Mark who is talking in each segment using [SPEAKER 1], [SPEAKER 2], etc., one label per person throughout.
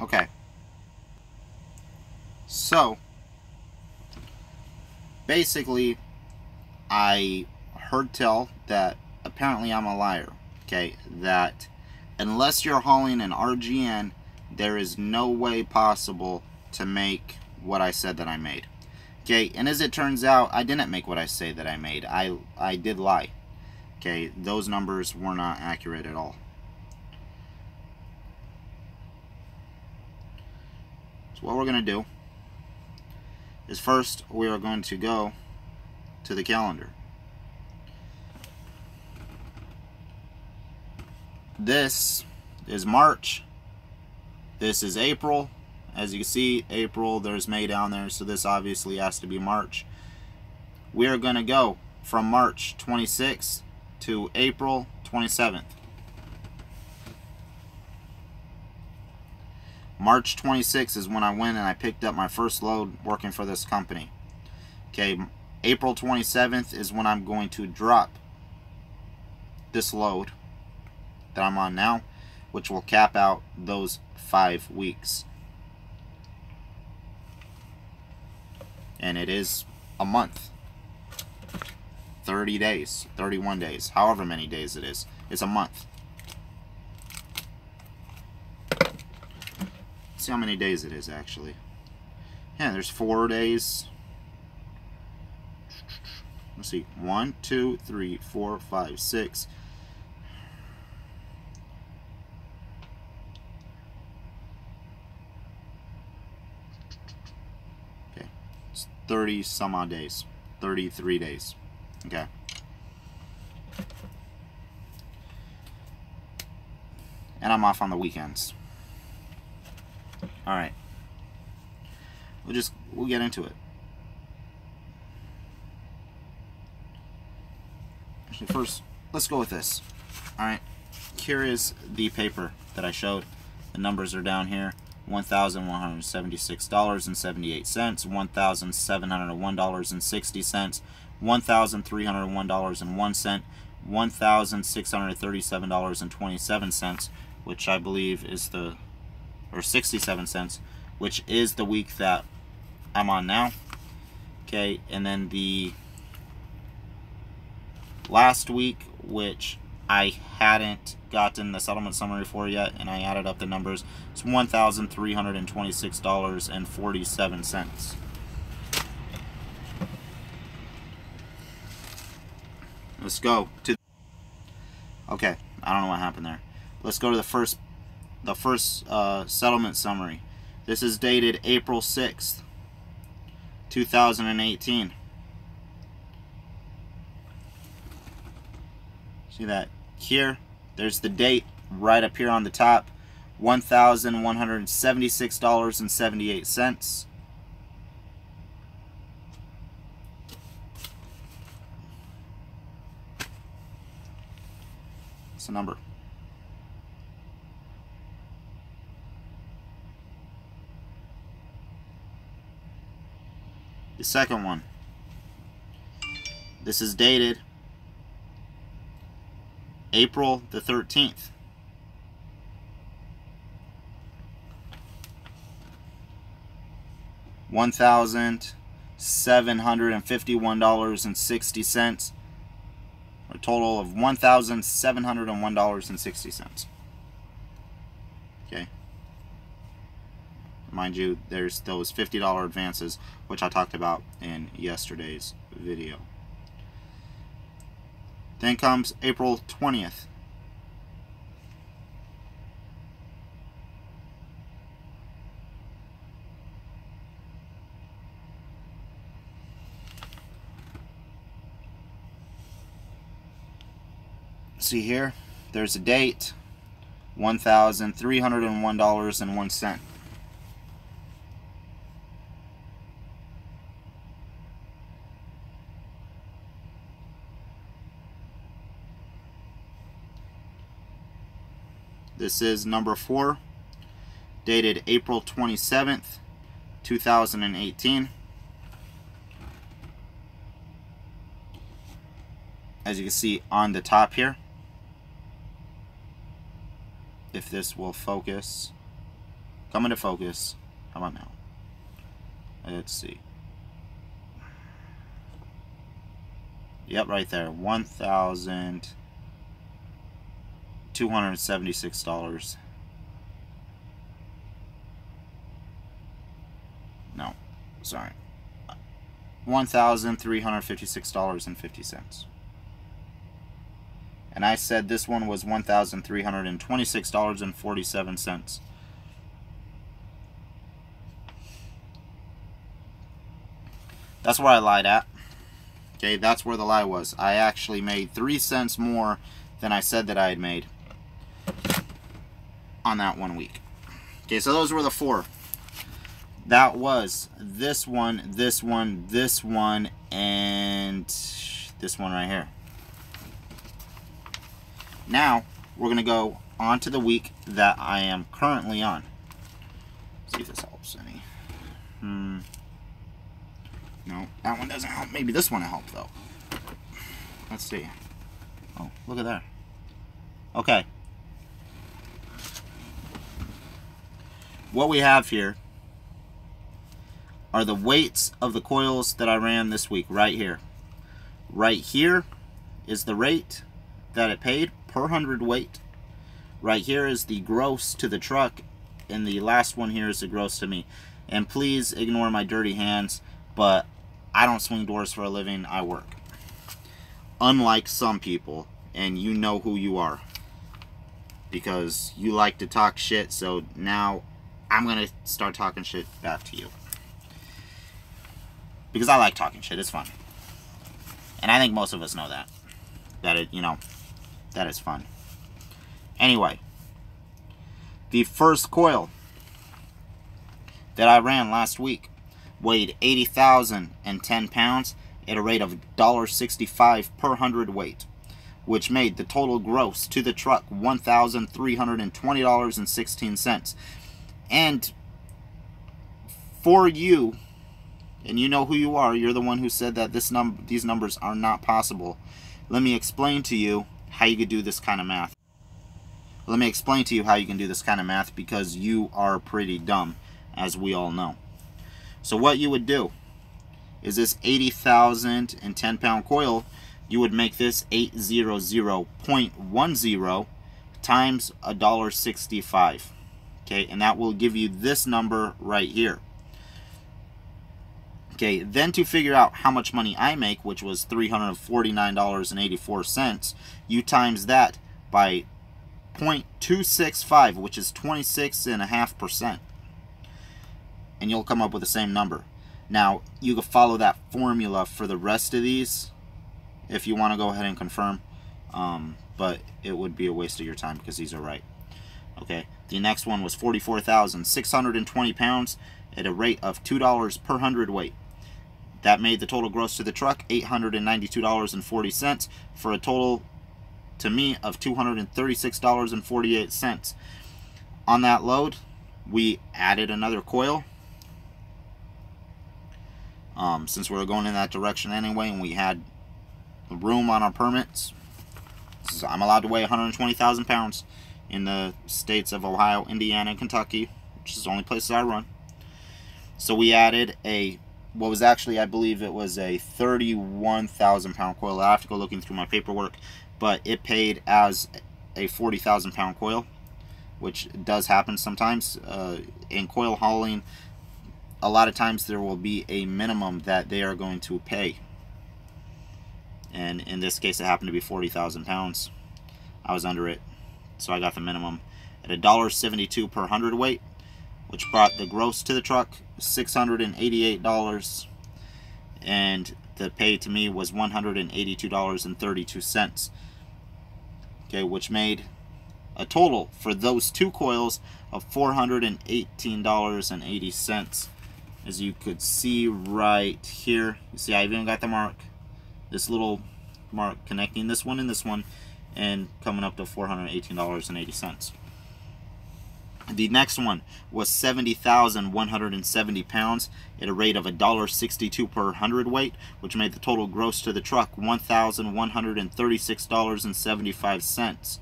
[SPEAKER 1] Okay. So, basically, I heard tell that apparently I'm a liar. Okay, that unless you're hauling an RGN, there is no way possible to make what I said that I made. Okay, and as it turns out, I didn't make what I say that I made. I did lie. Okay, those numbers were not accurate at all. So what we're going to do is first we are going to go to the calendar. This is March. This is April. As you can see, April, there's May down there, so this obviously has to be March. We are going to go from March 26th to April 27th. March 26th is when I went and I picked up my first load working for this company. Okay, April 27th is when I'm going to drop this load that I'm on now, which will cap out those 5 weeks. And it is a month. 30 days, 31 days, however many days it is. It's a month. Let's see how many days it is actually. Yeah, there's 4 days. Let's see. 1, 2, 3, 4, 5, 6. Okay. It's 30 some odd days. 33 days. Okay. And I'm off on the weekends. Alright. We'll get into it. Actually, first, let's go with this. Alright. Here is the paper that I showed. The numbers are down here. $1,176.78, $1,701.60, $1,301.01, $1,637.27, which I believe is or 67 cents, which is the week that I'm on now. Okay, and then the last week, which I hadn't gotten the settlement summary for yet, and I added up the numbers, it's $1,326.47. Let's go to... Okay, I don't know what happened there. Let's go to the first settlement summary. This is dated April 6th, 2018. See that here? There's the date right up here on the top. $1,176.78. What's the number? The second one. This is dated April the 13th. $1,751.60, a total of $1,701.60. Okay. Mind you, there's those $50 advances, which I talked about in yesterday's video. Then comes April 20th. See here, there's a date, $1,301.01. This is number 4, dated April 27th, 2018. As you can see on the top here, if this will focus. Come into focus. How about now? Let's see. Yep, right there. $1,276. No, sorry. $1,356.50. And I said this one was $1,326.47. That's where I lied at. Okay, that's where the lie was. I actually made 3 cents more than I said that I had made on that 1 week. Okay, so those were the 4. That was this one, this one, this one, and this one right here. Now, we're going to go on to the week that I am currently on. See if this helps any. No, that one doesn't help. Maybe this one will help, though. Let's see. Oh, look at that. Okay. What we have here are the weights of the coils that I ran this week, right here. Right here is the rate that it paid per hundredweight. Right here is the gross to the truck, and the last one here is the gross to me. And please ignore my dirty hands, but I don't swing doors for a living, I work. Unlike some people, and you know who you are, because you like to talk shit, so now I'm going to start talking shit back to you. Because I like talking shit, it's fun. And I think most of us know that. That it, you know, that is fun. Anyway, the first coil that I ran last week weighed 80,010 pounds at a rate of $1.65 per hundredweight, which made the total gross to the truck $1,320.16. And for you, and you know who you are, you're the one who said that these numbers are not possible. Let me explain to you how you could do this kind of math. Let me explain to you how you can do this kind of math, because you are pretty dumb, as we all know. So what you would do is this 80,010 pound coil, you would make this 800.10 times $1.65. Okay, and that will give you this number right here. Okay, then to figure out how much money I make, which was $349.84, you times that by 0.265, which is 26.5%. And you'll come up with the same number. Now, you can follow that formula for the rest of these if you want to go ahead and confirm. But it would be a waste of your time because these are right. Okay, the next one was 44,620 pounds at a rate of $2 per hundredweight. That made the total gross to the truck $892.40 for a total to me of $236.48. On that load, we added another coil. Since we were going in that direction anyway, and we had room on our permits, so I'm allowed to weigh 120,000 pounds in the states of Ohio, Indiana, and Kentucky, which is the only places I run. So we added what was actually, I believe it was a 31,000 pound coil. I have to go looking through my paperwork, but it paid as a 40,000 pound coil, which does happen sometimes. In coil hauling, a lot of times there will be a minimum that they are going to pay. And in this case, it happened to be 40,000 pounds. I was under it, so I got the minimum at $1.72 per hundredweight, which brought the gross to the truck $688, and the pay to me was $182.32. Okay, which made a total for those two coils of $418.80. As you could see right here, you see I even got the mark, this little mark connecting this one and this one, and coming up to $418.80. The next one was 70,170 pounds at a rate of $1.62 per hundredweight, which made the total gross to the truck $1,136.75.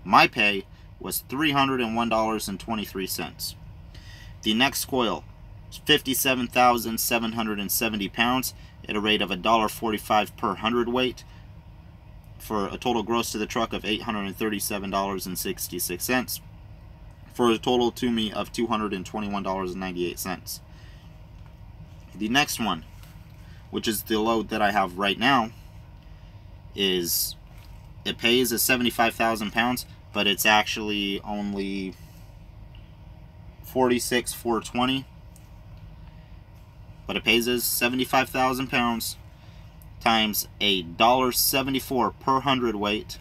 [SPEAKER 1] My pay was $301.23. The next coil is 57,770 pounds at a rate of $1.45 per hundredweight, for a total gross to the truck of $837.66, for a total to me of $221.98. The next one, which is the load that I have right now, is, it pays as 75,000 pounds, but it's actually only 46,420. But it pays as 75,000 pounds times $1.74 per hundredweight.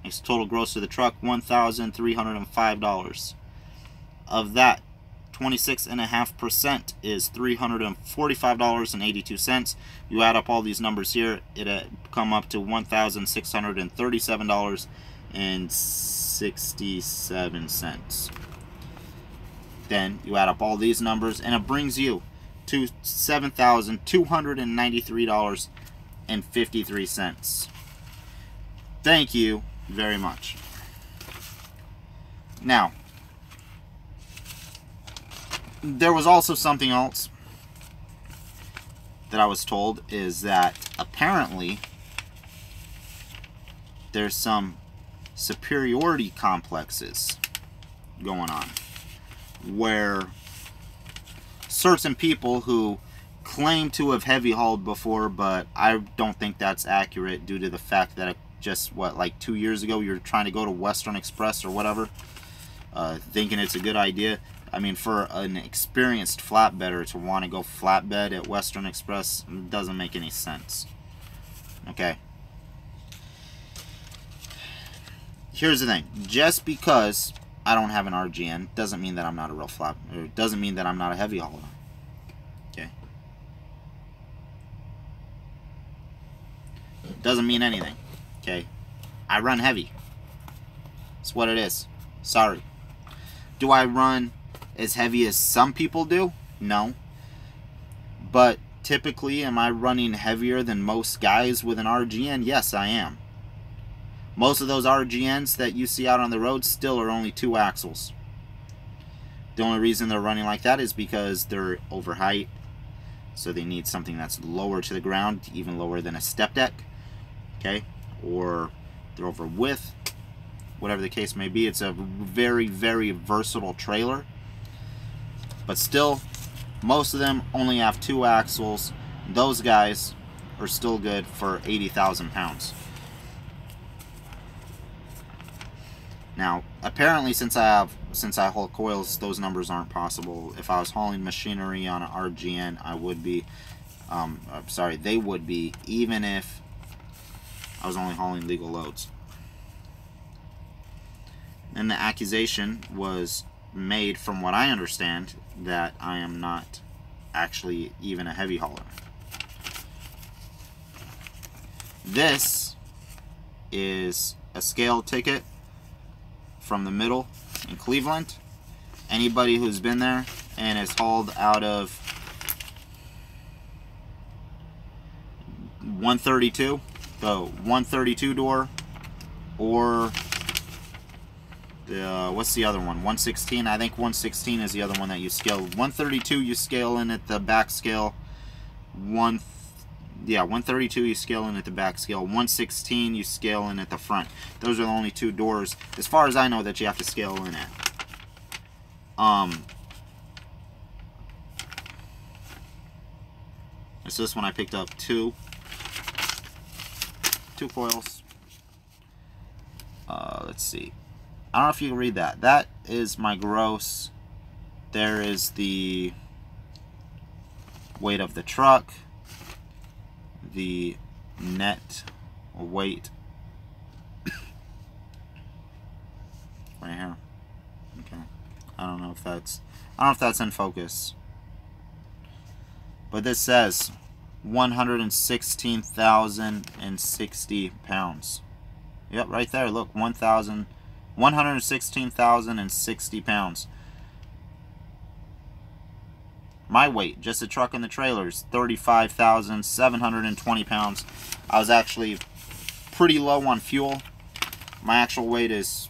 [SPEAKER 1] Makes total gross to the truck $1,305. Of that, 26.5% is $345.82. You add up all these numbers here, it come up to $1,637.67. Then you add up all these numbers, and it brings you to $7,293.53. Thank you very much. Now, there was also something else that I was told, is that apparently there's some superiority complexes going on, where certain people who claim to have heavy hauled before, but I don't think that's accurate due to the fact that just, like 2 years ago, you're trying to go to Western Express or whatever, thinking it's a good idea. I mean, for an experienced flatbedder to want to go flatbed at Western Express doesn't make any sense. Okay. Here's the thing. Just because I don't have an RGN doesn't mean that I'm not a real flat, or doesn't mean that I'm not a heavy hauler. Okay. Doesn't mean anything. Okay. I run heavy. That's what it is. Sorry. Do I run as heavy as some people do? No. But typically, am I running heavier than most guys with an RGN? Yes, I am. Most of those RGNs that you see out on the road still are only 2 axles. The only reason they're running like that is because they're over height, so they need something that's lower to the ground, even lower than a step deck, okay? Or they're over width, whatever the case may be. It's a very, very versatile trailer. But still, most of them only have 2 axles. Those guys are still good for 80,000 pounds. Now, apparently, since I haul coils, those numbers aren't possible. If I was hauling machinery on an RGN, I would be. Sorry, they would be, even if I was only hauling legal loads. And the accusation was made, from what I understand, that I am not actually even a heavy hauler. This is a scale ticket from the middle in Cleveland. Anybody who's been there and is hauled out of 132, the 132 door, or what's the other one? 116. I think 116 is the other one that you scale. 132 you scale in at the back scale. 132 you scale in at the back scale. 116 you scale in at the front. Those are the only 2 doors, as far as I know, that you have to scale in at. So this one I picked up 2 coils. Let's see. I don't know if you can read that. That is my gross. There is the weight of the truck. The net weight right here. Okay. I don't know if that's in focus. But this says 116,060 pounds. Yep, right there. Look, 116,060 pounds. My weight, just the truck and the trailer, is 35,720 pounds. I was actually pretty low on fuel. My actual weight is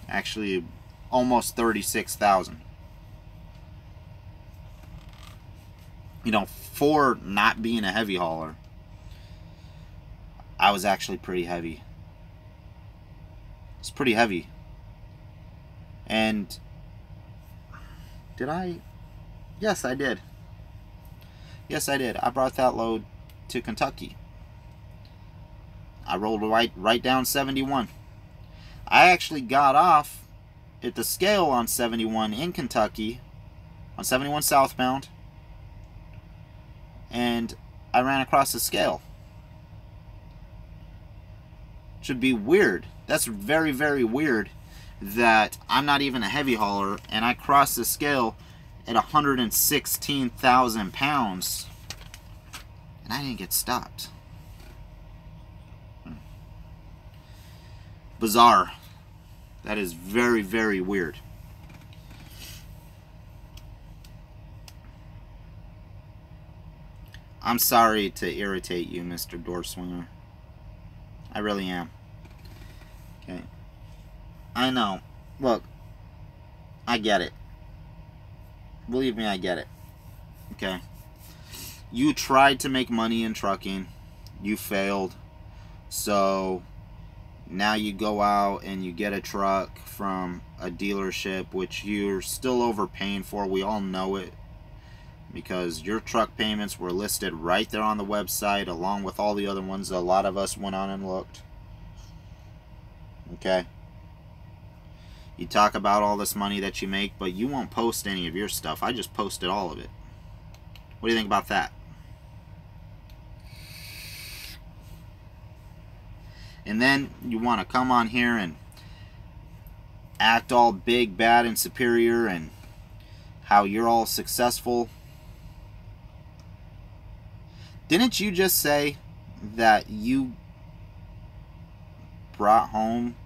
[SPEAKER 1] actually almost 36,000. You know, for not being a heavy hauler, I was actually pretty heavy. It's pretty heavy. And did I? Yes, I did. Yes, I did. I brought that load to Kentucky. I rolled right down 71. I actually got off at the scale on 71 in Kentucky, on 71 southbound, and I ran across the scale. Should be weird. That's very, very weird that I'm not even a heavy hauler and I crossed the scale at 116,000 pounds and I didn't get stopped. Bizarre. That is very, very weird. I'm sorry to irritate you, Mr. Door Swinger. I really am. Okay. I know. Look, I get it. Believe me, I get it. Okay. You tried to make money in trucking. You failed. So now you go out and you get a truck from a dealership, which you're still overpaying for. We all know it, because your truck payments were listed right there on the website along with all the other ones. A lot of us went on and looked. Okay. You talk about all this money that you make, but you won't post any of your stuff. I just posted all of it. What do you think about that? And then you want to come on here and act all big, bad, and superior and how you're all successful. Didn't you just say that you brought home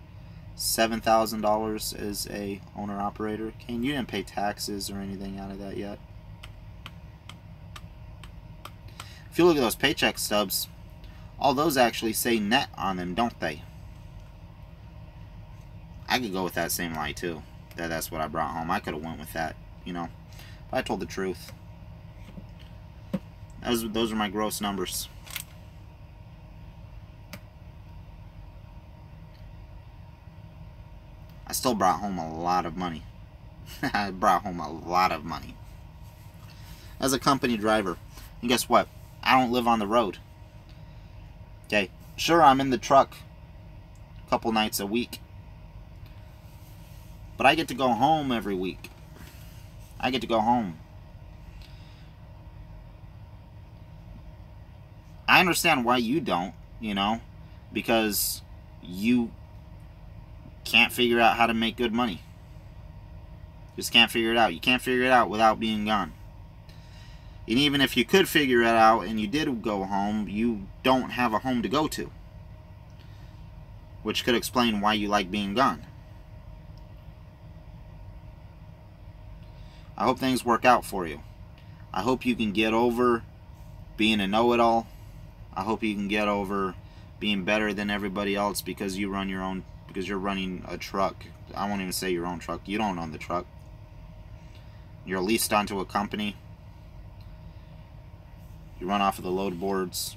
[SPEAKER 1] $7,000 as a owner-operator? Kane, you didn't pay taxes or anything out of that yet. If you look at those paycheck stubs, all those actually say net on them, don't they? I could go with that same lie too. That's what I brought home. I could have went with that, you know. But I told the truth. Those are my gross numbers. I still brought home a lot of money. I brought home a lot of money. As a company driver. And guess what? I don't live on the road. Okay, sure, I'm in the truck a couple nights a week, but I get to go home every week. I get to go home. I understand why you don't, you know, because you can't figure out how to make good money. Just can't figure it out. You can't figure it out without being gone. And even if you could figure it out and you did go home, you don't have a home to go to. Which could explain why you like being gone. I hope things work out for you. I hope you can get over being a know-it-all. I hope you can get over being better than everybody else because you run your own, because you're running a truck. I won't even say your own truck. You don't own the truck. You're leased onto a company. You run off of the load boards.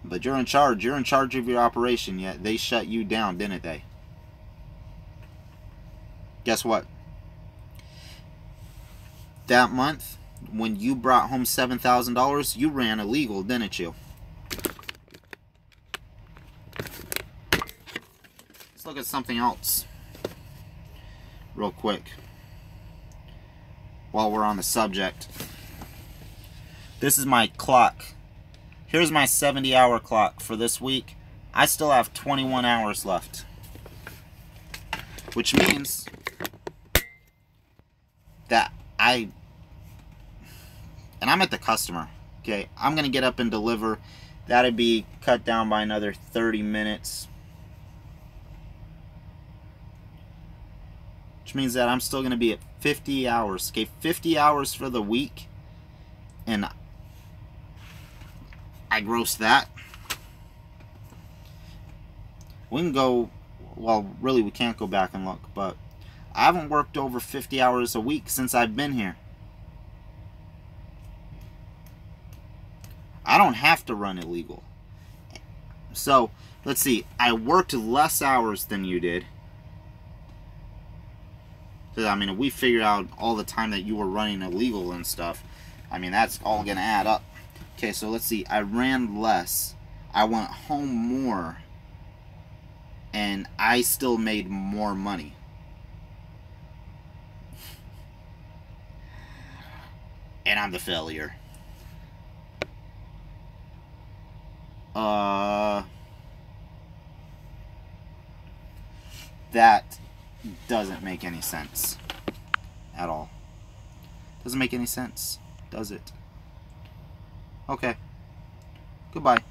[SPEAKER 1] But you're in charge. You're in charge of your operation, yet they shut you down, didn't they? Guess what? That month, when you brought home $7,000, you ran illegal, didn't you? Let's look at something else real quick while we're on the subject. This is my clock. Here's my 70-hour clock for this week. I still have 21 hours left. Which means that and I'm at the customer, okay? I'm going to get up and deliver. That'd be cut down by another 30 minutes. Which means that I'm still going to be at 50 hours, okay? 50 hours for the week. And I grossed that. We can go, well, really we can't go back and look, but I haven't worked over 50 hours a week since I've been here. I don't have to run illegal. So, let's see. I worked less hours than you did. So, I mean, if we figured out all the time that you were running illegal and stuff, I mean, that's all going to add up. Okay, so let's see. I ran less. I went home more. And I still made more money. And I'm the failure. That doesn't make any sense at all. Doesn't make any sense, does it? Okay. Goodbye.